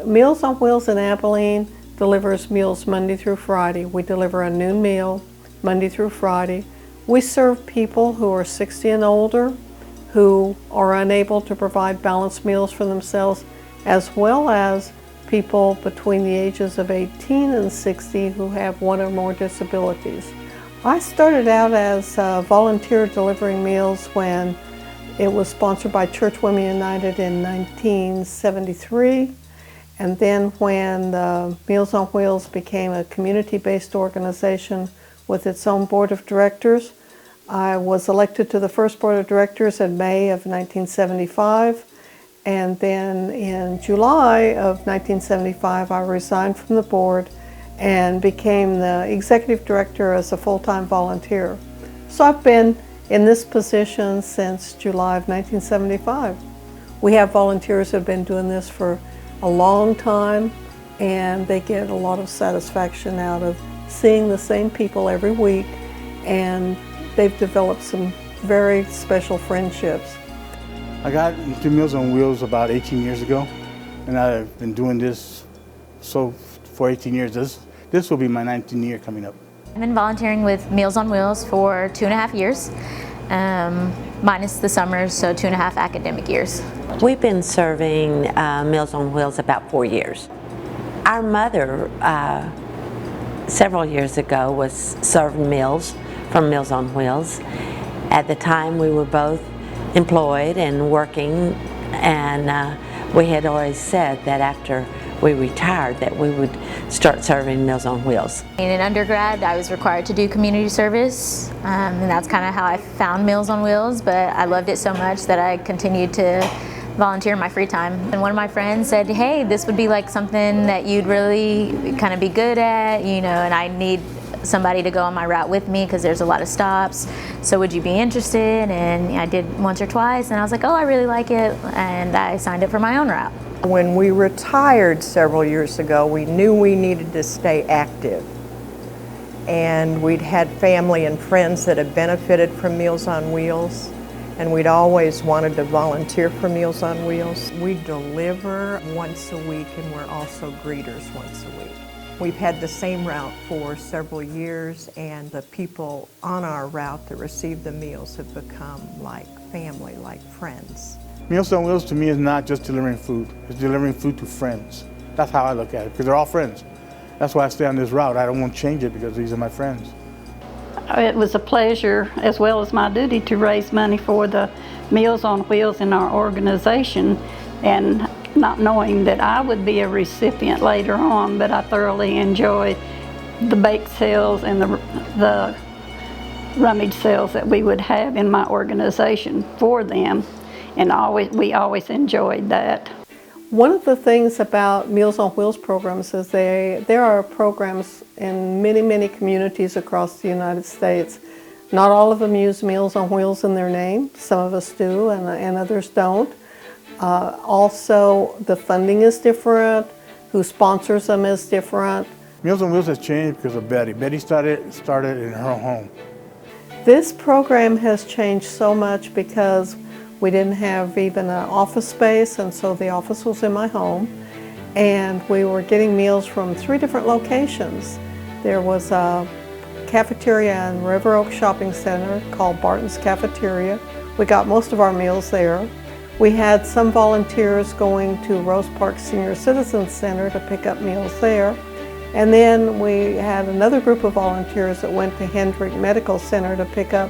Meals on Wheels in Abilene delivers meals Monday through Friday. We deliver a noon meal Monday through Friday. We serve people who are 60 and older, who are unable to provide balanced meals for themselves, as well as people between the ages of 18 and 60 who have one or more disabilities. I started out as a volunteer delivering meals when it was sponsored by Church Women United in 1973. And then when Meals on Wheels became a community-based organization with its own board of directors, I was elected to the first board of directors in May of 1975. And then in July of 1975, I resigned from the board and became the executive director as a full-time volunteer. So I've been in this position since July of 1975. We have volunteers who have been doing this for a long time, and they get a lot of satisfaction out of seeing the same people every week, and they've developed some very special friendships. I got into Meals on Wheels about 18 years ago, and I've been doing this for 18 years. This will be my 19th year coming up. I've been volunteering with Meals on Wheels for 2.5 years, minus the summers, so 2.5 academic years. We've been serving Meals on Wheels about 4 years. Our mother, several years ago, was serving meals from Meals on Wheels. At the time, we were both employed and working, and we had always said that after we retired that we would start serving Meals on Wheels. In undergrad, I was required to do community service, and that's kind of how I found Meals on Wheels, but I loved it so much that I continued to volunteer in my free time. And one of my friends said, hey, this would be like something that you'd really kind of be good at, you know, and I need somebody to go on my route with me because there's a lot of stops, so would you be interested? And I did once or twice, and I was like, oh, I really like it, and I signed up for my own route. When we retired several years ago, we knew we needed to stay active, and we'd had family and friends that had benefited from Meals on Wheels, and we'd always wanted to volunteer for Meals on Wheels. We deliver once a week, and we're also greeters once a week. We've had the same route for several years, and the people on our route that receive the meals have become like family, like friends. Meals on Wheels to me is not just delivering food, it's delivering food to friends. That's how I look at it, because they're all friends. That's why I stay on this route. I don't want to change it because these are my friends. It was a pleasure as well as my duty to raise money for the Meals on Wheels in our organization, and not knowing that I would be a recipient later on, but I thoroughly enjoyed the bake sales and the rummage sales that we would have in my organization for them, and we always enjoyed that. One of the things about Meals on Wheels programs is there are programs in many, many communities across the United States. Not all of them use Meals on Wheels in their name. Some of us do, and others don't. Also, the funding is different, who sponsors them is different. Meals on Wheels has changed because of Betty. Betty started in her home. This program has changed so much because we didn't have even an office space, and so the office was in my home, and we were getting meals from 3 different locations. There was a cafeteria in River Oak Shopping Center called Barton's Cafeteria. We got most of our meals there. We had some volunteers going to Rose Park Senior Citizens Center to pick up meals there. And then we had another group of volunteers that went to Hendrick Medical Center to pick up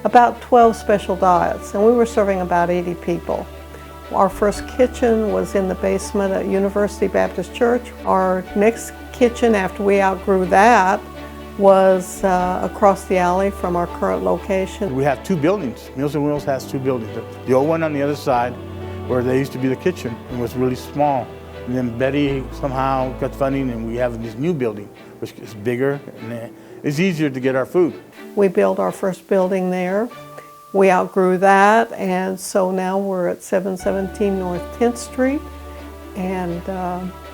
about 12 special diets, and we were serving about 80 people. Our first kitchen was in the basement at University Baptist Church. Our next kitchen, after we outgrew that, was across the alley from our current location. We have 2 buildings. Meals on Wheels has 2 buildings. The old one on the other side, where there used to be the kitchen, it was really small. And then Betty somehow got funding, and we have this new building, which is bigger, and it's easier to get our food. We built our first building there. We outgrew that, and so now we're at 717 North 10th Street, and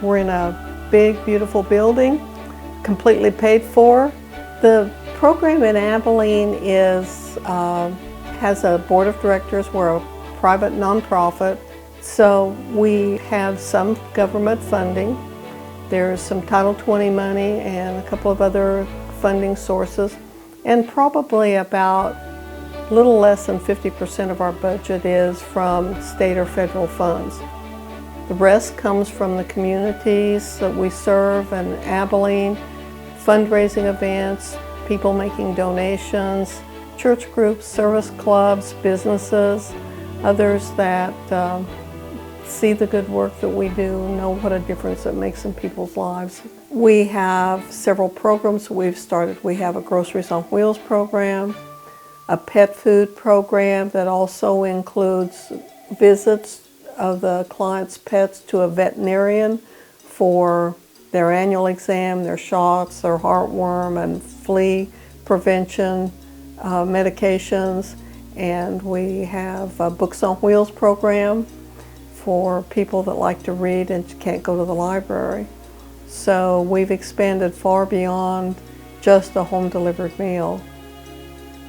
we're in a big, beautiful building, completely paid for. The program in Abilene has a board of directors. We're a private nonprofit. So we have some government funding. There's some Title 20 money and a couple of other funding sources, and probably about a little less than 50% of our budget is from state or federal funds. The rest comes from the communities that we serve in Abilene, fundraising events, people making donations, church groups, service clubs, businesses, others that see the good work that we do, know what a difference it makes in people's lives. We have several programs we've started. We have a Groceries on Wheels program, a pet food program that also includes visits of the client's pets to a veterinarian for their annual exam, their shots, their heartworm and flea prevention medications. And we have a Books on Wheels program for people that like to read and can't go to the library. So we've expanded far beyond just a home delivered meal.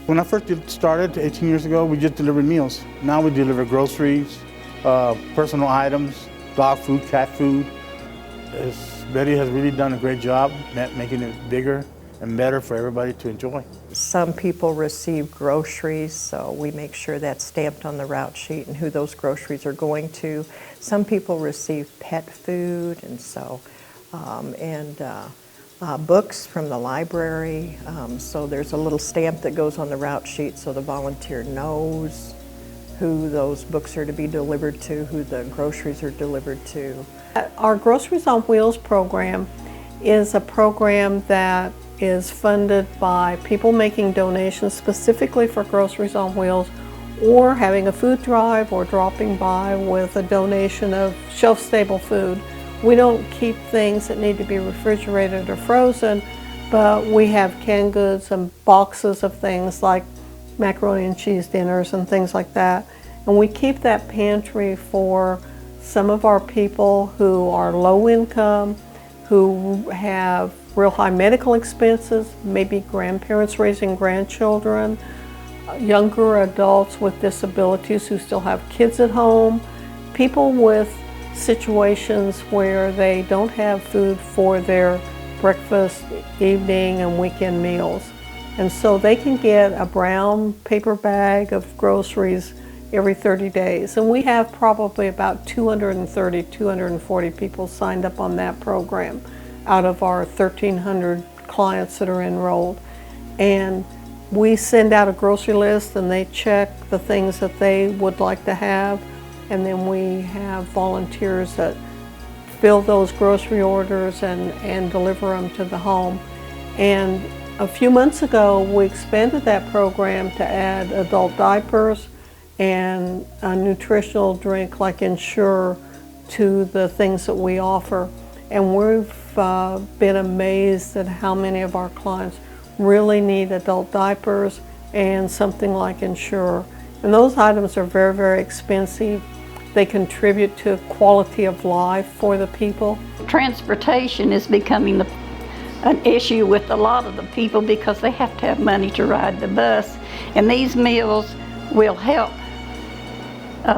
When I first started 18 years ago, we just delivered meals. Now we deliver groceries, personal items, dog food, cat food. Betty has really done a great job making it bigger and better for everybody to enjoy. Some people receive groceries, so we make sure that's stamped on the route sheet and who those groceries are going to. Some people receive pet food, and so, books from the library. So there's a little stamp that goes on the route sheet so the volunteer knows who those books are to be delivered to, who the groceries are delivered to. Our Groceries on Wheels program is a program that is funded by people making donations specifically for Groceries on Wheels, or having a food drive, or dropping by with a donation of shelf-stable food. We don't keep things that need to be refrigerated or frozen, but we have canned goods and boxes of things like macaroni and cheese dinners and things like that. And we keep that pantry for some of our people who are low income, who have real high medical expenses, maybe grandparents raising grandchildren, younger adults with disabilities who still have kids at home, people with situations where they don't have food for their breakfast, evening, and weekend meals. And so they can get a brown paper bag of groceries every 30 days. And we have probably about 230, 240 people signed up on that program out of our 1,300 clients that are enrolled. And we send out a grocery list and they check the things that they would like to have. And then we have volunteers that fill those grocery orders and deliver them to the home. And a few months ago, we expanded that program to add adult diapers and a nutritional drink like Ensure to the things that we offer. And we've been amazed at how many of our clients really need adult diapers and something like Ensure. And those items are very, very expensive. They contribute to quality of life for the people. Transportation is becoming an issue with a lot of the people because they have to have money to ride the bus. And these meals will help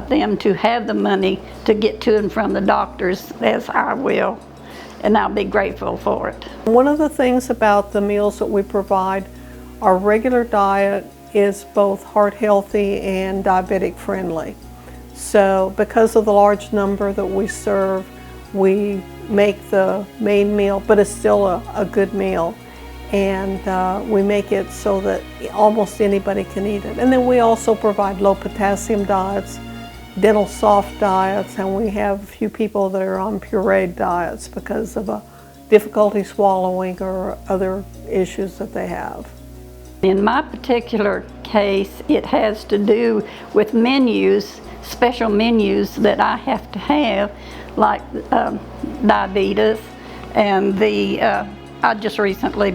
them to have the money to get to and from the doctors, as I will. And I'll be grateful for it. One of the things about the meals that we provide, our regular diet is both heart healthy and diabetic friendly. So because of the large number that we serve, we make the main meal, but it's still a good meal. And we make it so that almost anybody can eat it. And then we also provide low potassium diets, dental soft diets, and we have a few people that are on pureed diets because of a difficulty swallowing or other issues that they have. In my particular case, it has to do with menus, special menus that I have to have, like diabetes, and I just recently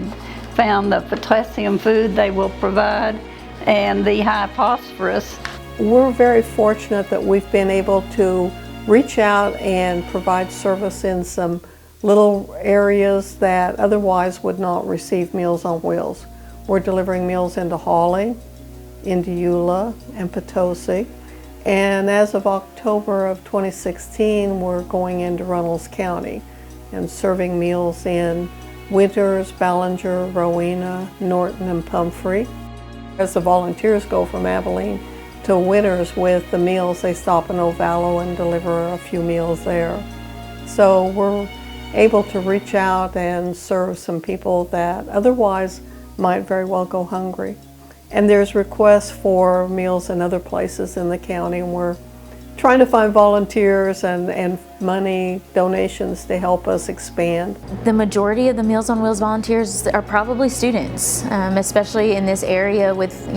found the potassium food they will provide and the high phosphorus. We're very fortunate that we've been able to reach out and provide service in some little areas that otherwise would not receive Meals on Wheels. We're delivering meals into Hawley, into Eula, and Potosi. And as of October of 2016, we're going into Runnels County and serving meals in Winters, Ballinger, Rowena, Norton, and Pumphrey. As the volunteers go from Abilene to Winters with the meals, they stop in Ovalo and deliver a few meals there. So we're able to reach out and serve some people that otherwise might very well go hungry. And there's requests for meals in other places in the county, and we're trying to find volunteers and money donations to help us expand. The majority of the Meals on Wheels volunteers are probably students, especially in this area with,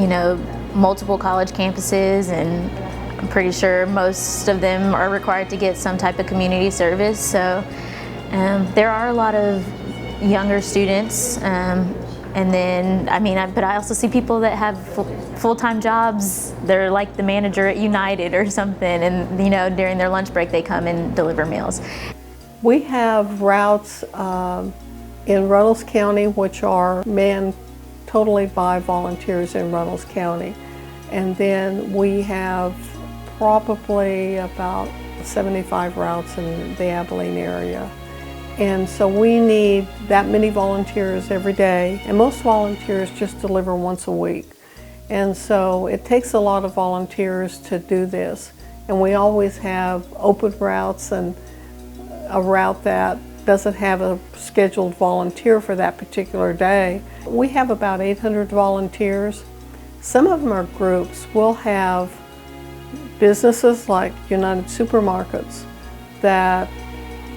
multiple college campuses, and I'm pretty sure most of them are required to get some type of community service. So there are a lot of younger students. And then, but I also see people that have full-time jobs. They're like the manager at United or something, and during their lunch break they come and deliver meals. We have routes in Runnels County which are manned totally by volunteers in Runnels County. And then we have probably about 75 routes in the Abilene area. And so we need that many volunteers every day, and most volunteers just deliver once a week. And so it takes a lot of volunteers to do this. And we always have open routes and a route that doesn't have a scheduled volunteer for that particular day. We have about 800 volunteers. Some of them are groups. We'll have businesses like United Supermarkets that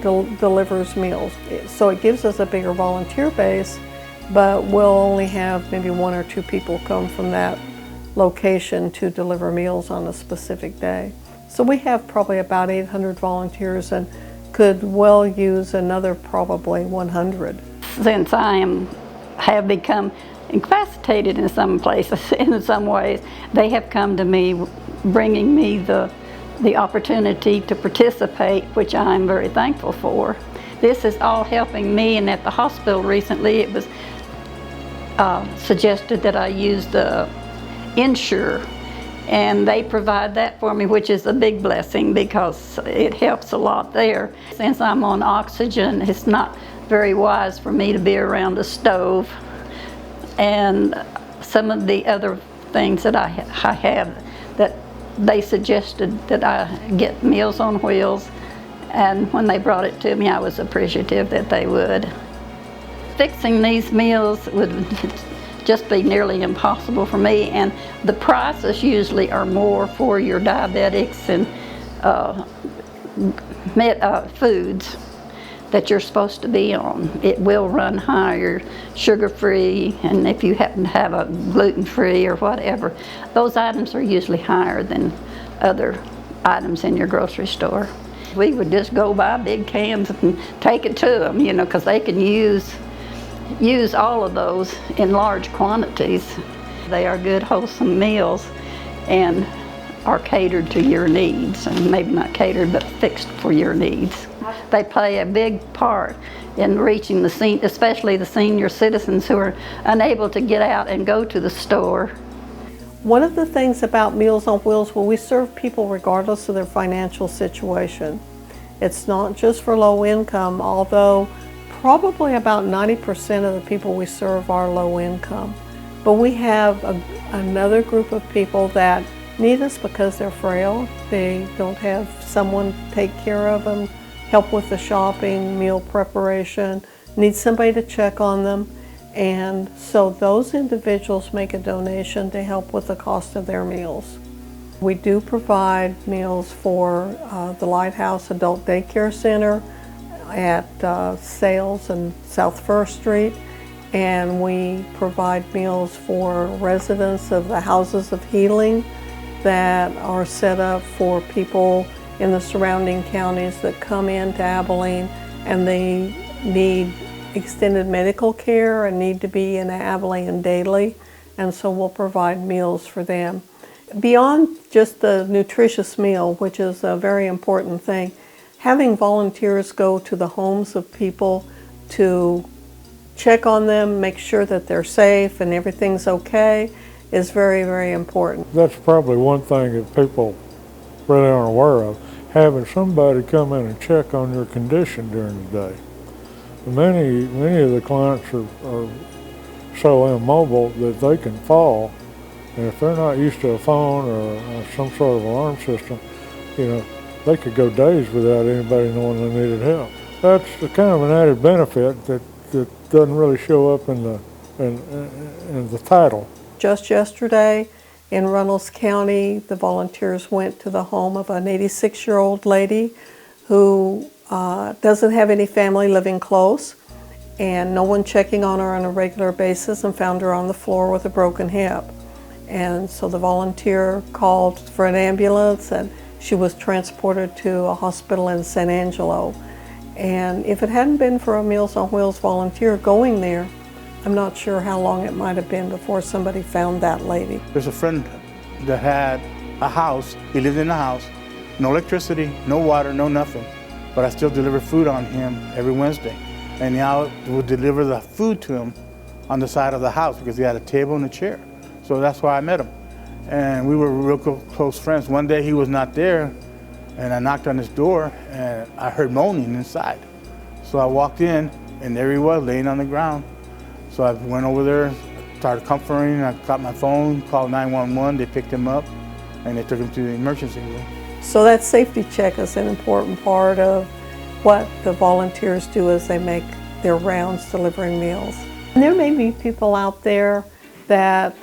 delivers meals. So it gives us a bigger volunteer base, but we'll only have maybe 1 or 2 people come from that location to deliver meals on a specific day. So we have probably about 800 volunteers and could well use another probably 100. Since I have become incapacitated in some places, in some ways, they have come to me bringing me the opportunity to participate, which I'm very thankful for. This is all helping me, and at the hospital recently it was suggested that I use the Ensure, and they provide that for me, which is a big blessing because it helps a lot there. Since I'm on oxygen, it's not very wise for me to be around a stove, and some of the other things that I have that they suggested that I get Meals on Wheels, and when they brought it to me, I was appreciative that they would. Fixing these meals would just be nearly impossible for me, and the prices usually are more for your diabetics and foods that you're supposed to be on. It will run higher, sugar-free, and if you happen to have a gluten-free or whatever, those items are usually higher than other items in your grocery store. We would just go buy big cans and take it to them, because they can use all of those in large quantities. They are good, wholesome meals and are catered to your needs, and maybe not catered, but fixed for your needs. They play a big part in reaching especially the senior citizens who are unable to get out and go to the store. One of the things about Meals on Wheels, well, we serve people regardless of their financial situation. It's not just for low income, although probably about 90% of the people we serve are low income. But we have another group of people that need us because they're frail. They don't have someone take care of them, help with the shopping, meal preparation, need somebody to check on them. And so those individuals make a donation to help with the cost of their meals. We do provide meals for the Lighthouse Adult Daycare Center at Sales and South First Street, and we provide meals for residents of the Houses of Healing that are set up for people in the surrounding counties that come into Abilene and they need extended medical care and need to be in Abilene daily, and so we'll provide meals for them. Beyond just the nutritious meal, which is a very important thing, having volunteers go to the homes of people to check on them, make sure that they're safe and everything's okay, is very, very important. That's probably one thing that people really aren't aware of, having somebody come in and check on your condition during the day. Many of the clients are so immobile that they can fall, and if they're not used to a phone or some sort of alarm system, they could go days without anybody knowing they needed help. That's the kind of an added benefit that doesn't really show up in the title. Just yesterday in Runnels County, the volunteers went to the home of an 86-year-old lady who doesn't have any family living close and no one checking on her on a regular basis, and found her on the floor with a broken hip. And so the volunteer called for an ambulance and she was transported to a hospital in San Angelo. And if it hadn't been for a Meals on Wheels volunteer going there, I'm not sure how long it might have been before somebody found that lady. There's a friend that had a house. He lived in the house, no electricity, no water, no nothing. But I still deliver food on him every Wednesday. And now would deliver the food to him on the side of the house because he had a table and a chair. So that's why I met him. And we were real close friends. One day he was not there, and I knocked on his door and I heard moaning inside. So I walked in and there he was laying on the ground. So I went over there, started comforting, I got my phone, called 911, they picked him up and they took him to the emergency room. So that safety check is an important part of what the volunteers do as they make their rounds delivering meals. And there may be people out there that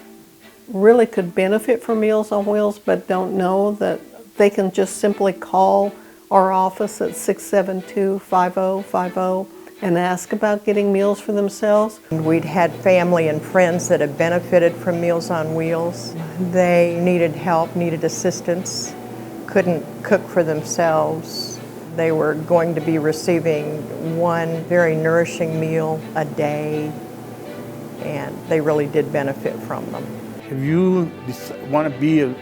really could benefit from Meals on Wheels but don't know that they can just simply call our office at 672-5050 and ask about getting meals for themselves. We'd had family and friends that have benefited from Meals on Wheels. They needed help, needed assistance, couldn't cook for themselves. They were going to be receiving one very nourishing meal a day, and they really did benefit from them. If you want to be a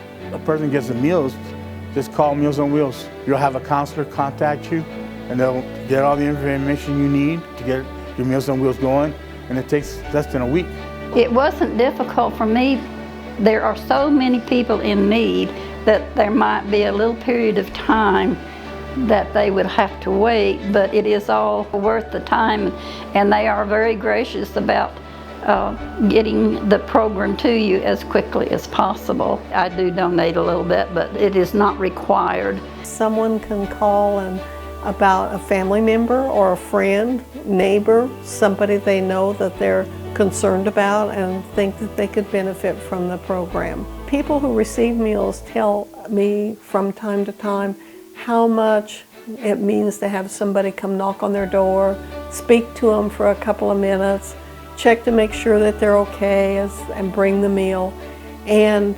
person that gets the meals, just call Meals on Wheels. You'll have a counselor contact you, and they'll get all the information you need to get your Meals on Wheels going, and it takes less than a week. It wasn't difficult for me. There are so many people in need that there might be a little period of time that they would have to wait, but it is all worth the time, and they are very gracious about getting the program to you as quickly as possible. I do donate a little bit, but it is not required. Someone can call about a family member or a friend, neighbor, somebody they know that they're concerned about and think that they could benefit from the program. People who receive meals tell me from time to time how much it means to have somebody come knock on their door, speak to them for a couple of minutes, check to make sure that they're okay and bring the meal. And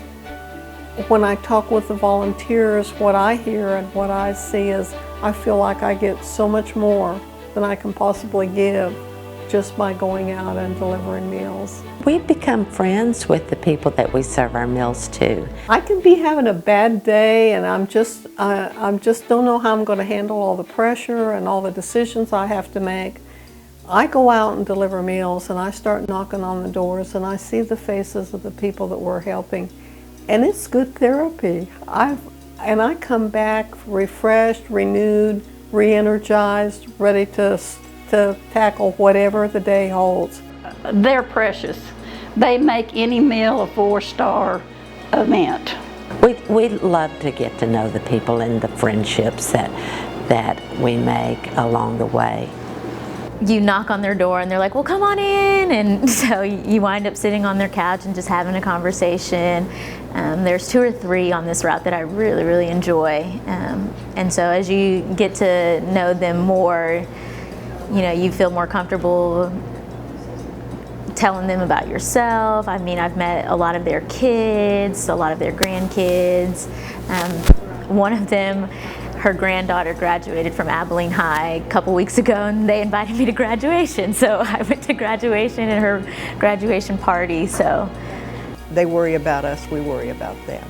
when I talk with the volunteers, what I hear and what I see is I feel like I get so much more than I can possibly give just by going out and delivering meals. We've become friends with the people that we serve our meals to. I can be having a bad day and I'm just don't know how I'm going to handle all the pressure and all the decisions I have to make. I go out and deliver meals and I start knocking on the doors and I see the faces of the people that we're helping, and it's good therapy. I come back refreshed, renewed, re-energized, ready to tackle whatever the day holds. They're precious. They make any meal a 4-star event. We love to get to know the people and the friendships that we make along the way. You knock on their door and they're like, well, come on in. And so you wind up sitting on their couch and just having a conversation. There's 2 or 3 on this route that I really, really enjoy. And so as you get to know them more, you feel more comfortable telling them about yourself. I mean, I've met a lot of their kids, a lot of their grandkids. One of them, her granddaughter graduated from Abilene High a couple weeks ago, and they invited me to graduation. So I went to graduation and her graduation party. So They worry about us, we worry about them.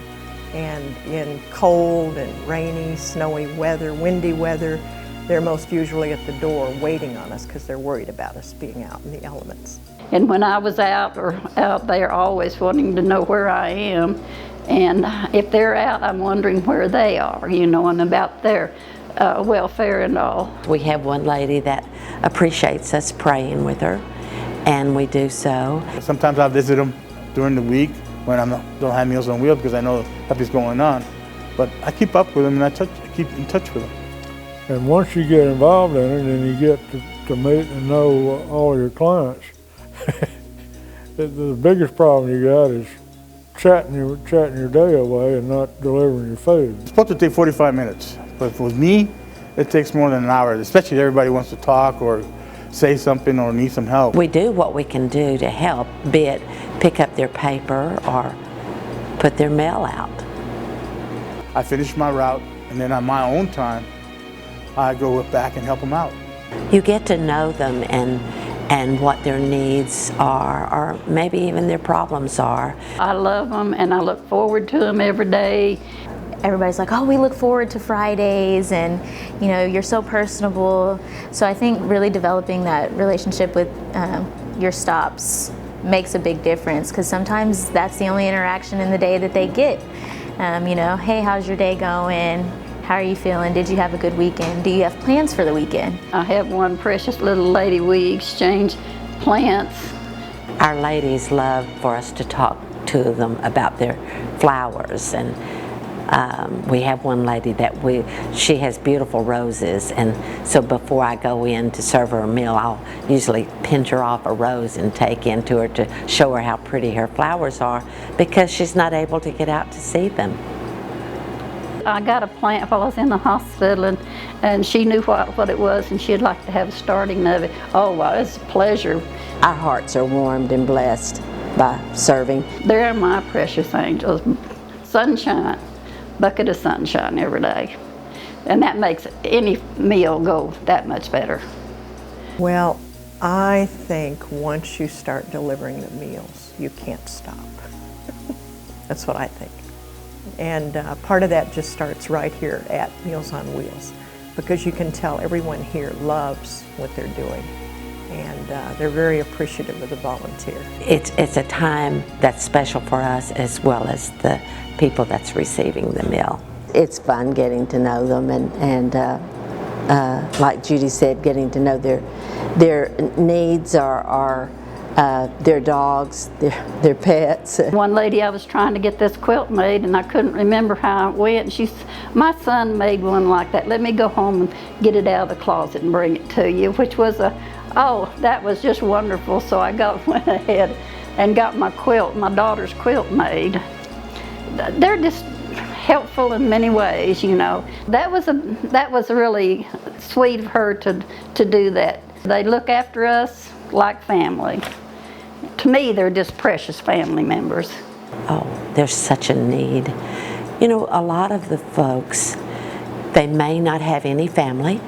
And in cold and rainy, snowy weather, windy weather, they're most usually at the door waiting on us because they're worried about us being out in the elements. And when I was out there always wanting to know where I am, And if they're out, I'm wondering where they are, you know, and about their welfare and all. We have one lady that appreciates us praying with her, and we do so. Sometimes I visit them during the week when I don't have Meals on Wheels because I know something's going on. But I keep up with them and I keep in touch with them. And once you get involved in it and you get to meet and know all your clients, the biggest problem you got is chatting your day away and not delivering your food. It's supposed to take 45 minutes, but with me, it takes more than an hour, especially if everybody wants to talk or say something or need some help. We do what we can do to help, be it pick up their paper or put their mail out. I finish my route, and then on my own time, I go back and help them out. You get to know them and what their needs are, or maybe even their problems are. I love them and I look forward to them every day. Everybody's like, oh, we look forward to Fridays, and you know, you're so personable. So I think really developing that relationship with your stops makes a big difference, because sometimes that's the only interaction in the day that they get. You know, hey, how's your day going? How are you feeling? Did you have a good weekend? Do you have plans for the weekend? I have one precious little lady, we exchange plants. Our ladies love for us to talk to them about their flowers, and we have one lady that she has beautiful roses, and so before I go in to serve her a meal, I'll usually pinch her off a rose and take into her to show her how pretty her flowers are, because she's not able to get out to see them. I got a plant while I was in the hospital, and she knew what it was, and she'd like to have a starting of it. Oh, well, it's a pleasure. Our hearts are warmed and blessed by serving. They're my precious angels. Sunshine, bucket of sunshine every day. And that makes any meal go that much better. Well, I think once you start delivering the meals, you can't stop. That's what I think. And part of that just starts right here at Meals on Wheels, because you can tell everyone here loves what they're doing, and they're very appreciative of the volunteer. It's a time that's special for us as well as the people that's receiving the meal. It's fun getting to know them, and like Judy said, getting to know their needs are their dogs, their pets. One lady, I was trying to get this quilt made, and I couldn't remember how it went. She's, my son made one like that. Let me go home and get it out of the closet and bring it to you, which was oh, that was just wonderful. So I went ahead and got my quilt, my daughter's quilt made. They're just helpful in many ways, you know. That was really sweet of her to do that. They look after us like family. To me, they're just precious family members. Oh, there's such a need. You know, a lot of the folks, they may not have any family.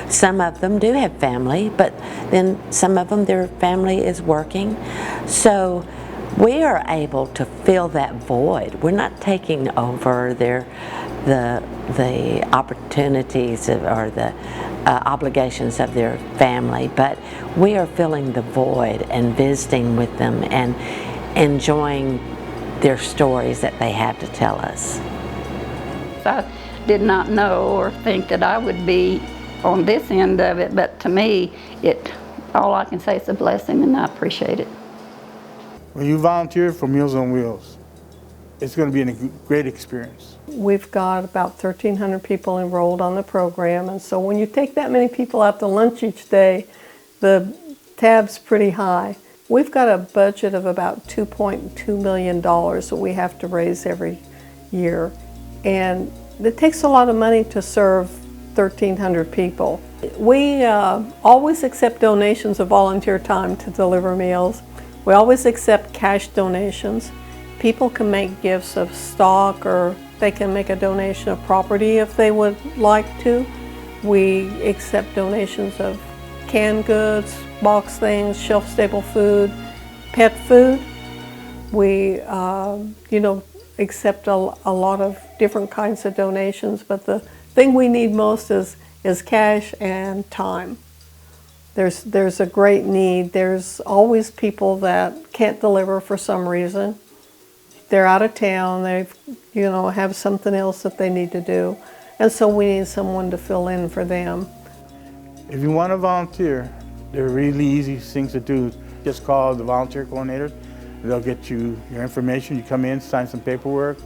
Some of them do have family, but then some of them, their family is working. So we are able to fill that void. We're not taking over the opportunities or the obligations of their family, but we are filling the void and visiting with them and enjoying their stories that they have to tell us. I did not know or think that I would be on this end of it, but to me, all I can say is a blessing, and I appreciate it. When you volunteer for Meals on Wheels, it's going to be a great experience. We've got about 1,300 people enrolled on the program, and so when you take that many people out to lunch each day, the tab's pretty high. We've got a budget of about $2.2 million that we have to raise every year, and it takes a lot of money to serve 1,300 people. We always accept donations of volunteer time to deliver meals. We always accept cash donations. People can make gifts of stock, or they can make a donation of property if they would like to. We accept donations of canned goods, box things, shelf-stable food, pet food. We, accept a lot of different kinds of donations, but the thing we need most is cash and time. There's a great need. There's always people that can't deliver for some reason, they're out of town, they've, have something else that they need to do. And so we need someone to fill in for them. If you want to volunteer, they're really easy things to do. Just call the volunteer coordinators. They'll get you your information. You come in, sign some paperwork,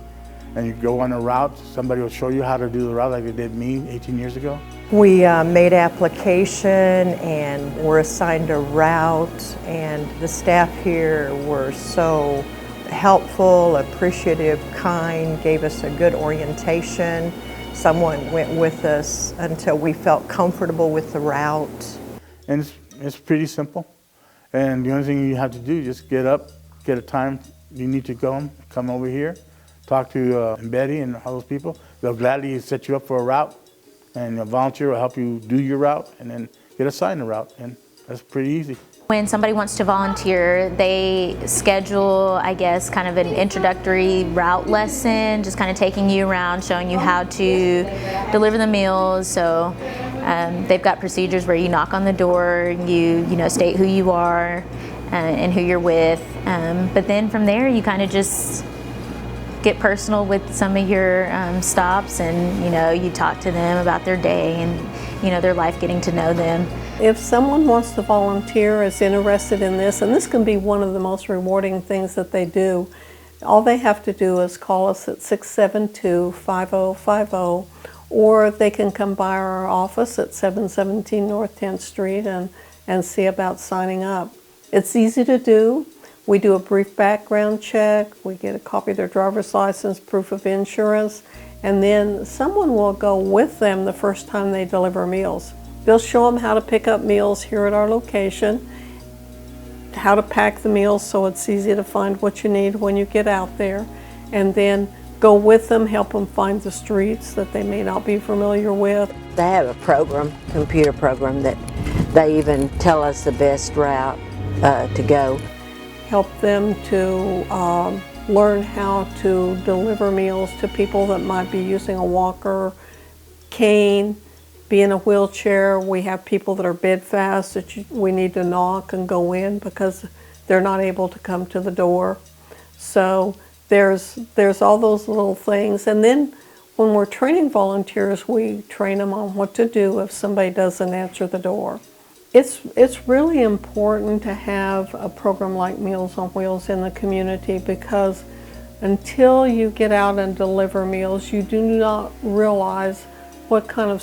and you go on a route. Somebody will show you how to do the route like they did me 18 years ago. We made application and were assigned a route, and the staff here were so helpful, appreciative, kind, gave us a good orientation. Someone went with us until we felt comfortable with the route. And it's pretty simple. And the only thing you have to do is just get up, get a time you need to go, come over here, talk to Betty and all those people. They'll gladly set you up for a route, and a volunteer will help you do your route and then get assigned a route, and that's pretty easy. When somebody wants to volunteer, they schedule, I guess, kind of an introductory route lesson, just kind of taking you around, showing you how to deliver the meals. So they've got procedures where you knock on the door, you state who you are and who you're with. But then from there, you kind of just get personal with some of your stops, and you talk to them about their day and their life, getting to know them. If someone wants to volunteer, is interested in this, and this can be one of the most rewarding things that they do, all they have to do is call us at 672-5050, or they can come by our office at 717 North 10th Street and see about signing up. It's easy to do. We do a brief background check, we get a copy of their driver's license, proof of insurance, and then someone will go with them the first time they deliver meals. They'll show them how to pick up meals here at our location, how to pack the meals so it's easy to find what you need when you get out there, and then go with them, help them find the streets that they may not be familiar with. They have a program, computer program, that they even tell us the best route to go. Help them to learn how to deliver meals to people that might be using a walker, cane, be in a wheelchair. We have people that are bedfast that we need to knock and go in because they're not able to come to the door. So there's all those little things. And then when we're training volunteers, we train them on what to do if somebody doesn't answer the door. It's really important to have a program like Meals on Wheels in the community, because until you get out and deliver meals, you do not realize what kind of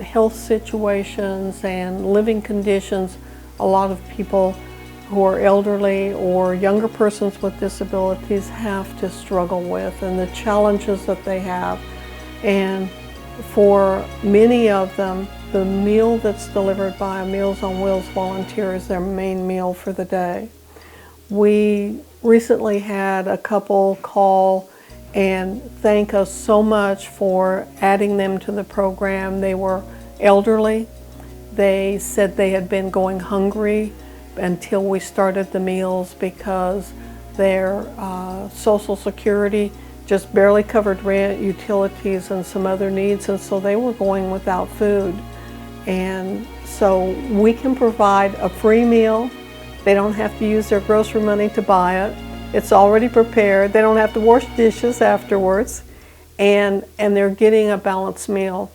health situations and living conditions a lot of people who are elderly or younger persons with disabilities have to struggle with, and the challenges that they have. And for many of them, the meal that's delivered by a Meals on Wheels volunteer is their main meal for the day. We recently had a couple call and thank us so much for adding them to the program. They were elderly. They said they had been going hungry until we started the meals because their Social Security just barely covered rent, utilities, and some other needs, and so they were going without food. And so we can provide a free meal. They don't have to use their grocery money to buy it. It's already prepared. They don't have to wash dishes afterwards, and they're getting a balanced meal.